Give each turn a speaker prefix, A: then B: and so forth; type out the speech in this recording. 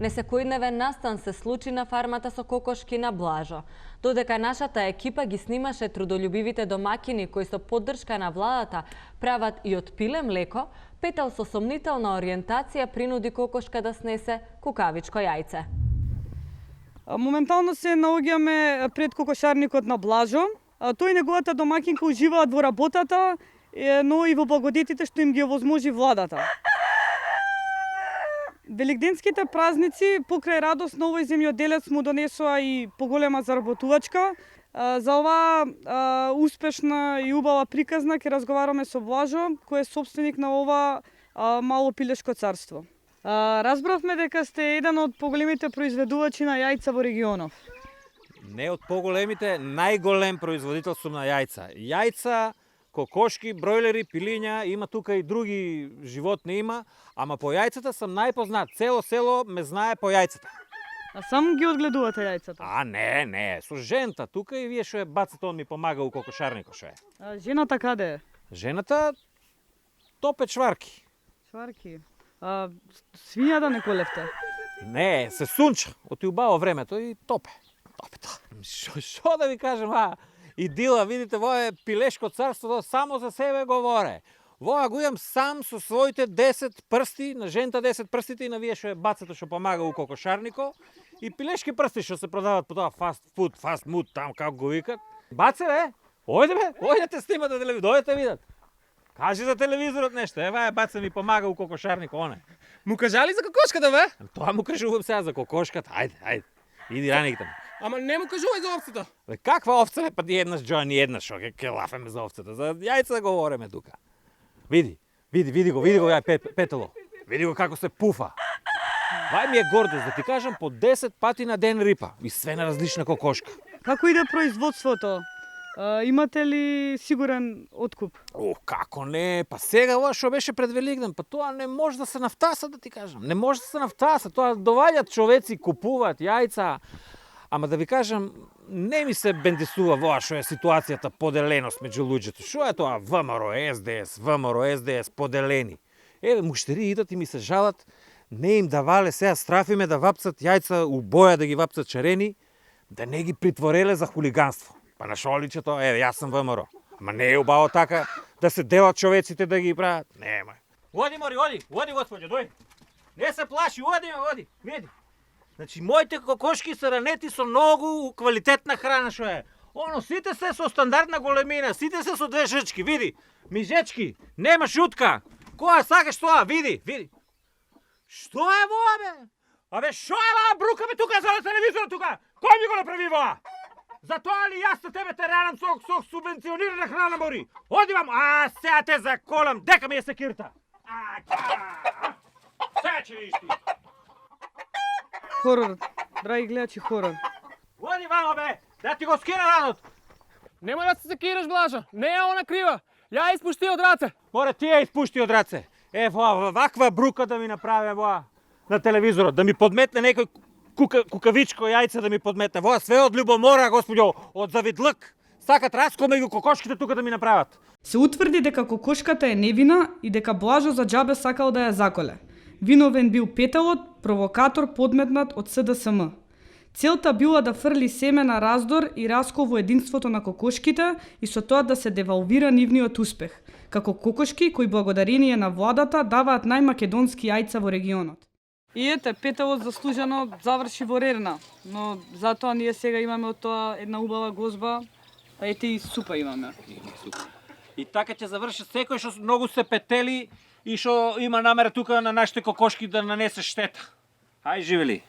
A: Несекојдневен настан се случи на фармата со кокошки на Блажо. Додека нашата екипа ги снимаше трудолюбивите домакини кои со поддршка на владата прават и од пиле млеко, Петел со сомнителна ориентација принуди кокошка да снесе кукавичко јајце.
B: Моментално се наоѓаме пред кокошарникот на Блажо. Тој и неговата домакинка уживаат во работата, но и во благодетите што им ги овозможи владата. Великденските празници покрај радост на овој земјоделец му донесоа и поголема заработувачка. За оваа успешна и убава приказна ќе разговараме со Блажо, кој е собственик на ова мало пилешко царство. Разбравме дека сте еден од поголемите произведувачи на јајца во регионов.
C: Не од поголемите, најголем производител сум на јајца. Јајца, кокошки, бройлери, пилиња, има тука и други животни има, ама по јајцата сам најпознат. Цело село ме знае по јајцата.
B: А сам ги одгледувате јајцата?
C: Не, со жената тука и вие што е бацате, он ми помага у кокошарникот што е.
B: А жената каде е?
C: Жената топе чварки.
B: Чварки. Свиња да не колевте?
C: Не, се сунча. Оти убаво времето и топе. Шо да ви кажем, идила, видите, во е пилешко царство, само за себе говоре. Воа го имам сам со своите 10 прсти, на жената 10 прстите и на вие што е бацето што помага у кокошарнико и пилешки прсти што се продават по тоа фаст фуд, там како го викат. Баце, ојдете снимате телевизор, дојдете видат. Кажи за телевизорот нешто, ева е баце ми помага у кокошарнико, оне.
D: Му кажали за кокошката, бе?
C: Тоа му кажувам сега за кокошката, ајде, иди раникте.
D: Ама не му кажувај за овцата.
C: Бе, каква овца, па ти еднаш Джоа, ни еднаш, шо ќе лафеме за овцата, за јајца да говориме тука. Види го, ја Петело. Види го како се пуфа. Вај ми е гордост да ти кажам, по 10 пати на ден рипа и све на различна кокошка.
B: Како иде производството? Имате ли сигурен откуп?
C: Како не, па сега ова што беше пред Великден, па тоа не може да се нафтаса, да ти кажам. Не може да се нафтаса, тоа доваѓаат човеци, купуваат јајца. Ама да ви кажам, не ми се бендесува воа што е ситуацијата поделеност меѓу луѓето. Што е тоа ВМРО, СДС, поделени? Еве, муштери идат и ми се жалат, не им давале сега страфиме да вапцат јајца у боја, да ги вапцат черени, да не ги притвореле за хулиганство. Па на шо личи тоа? Еве, јас сум ВМРО. Ама не е убаво така да се делат човеците да ги прават. Нема. Оди, Мори, оди, господјо, дојди. Не се плаши, оди, види. Значи, моите кокошки се ранети со многу квалитетна храна што е. Сите се со стандардна големина, сите се со 2 жички, види. Мижечки, нема шутка. Која сакаш тоа, види. Што е воа, бе? Абе, шо е воа, брука ме тука за телевизор тука? Кој ми го направи воа? Затоа ли јас на тебе те ранам со субвенционирана храна, Мори? Оди вам, сега те заколам, дека ми е секирта. Сега ќе видиш ти.
B: Хорор, драги гледачи, хорор.
C: Оди вамо, бе, да ти го скина ранот.
D: Немој да се секираш, Блажа. Не е она крива. Ја испушти од раце.
C: Море, ти ја испушти од раце. Ваква брука да ми направи воа на телевизорот, да ми подметне некој кукавичко јајце да ми подметне. Воа све од љубомора, господјо, од завидлък. Сакат раскол меѓу кокошките тука да ми направат.
B: Се утврди дека кокошката е невина и дека Блажо за џабе сакал да ја заколе. Виновен бил Петелот, провокатор подметнат од СДСМ. Целта била да фрли семе на раздор и раскол во единството на кокошките и со тоа да се девалвира нивниот успех, како кокошки кои благодарение на владата даваат најмакедонски јајца во регионот. И ете, Петелот заслужено заврши во Рерна, но затоа ние сега имаме од тоа една убава гозба, па ете и супа имаме.
C: И така ќе заврши секој што многу се петели и што има намера тука на нашите кокошки да нанесе штета. Хај, живели!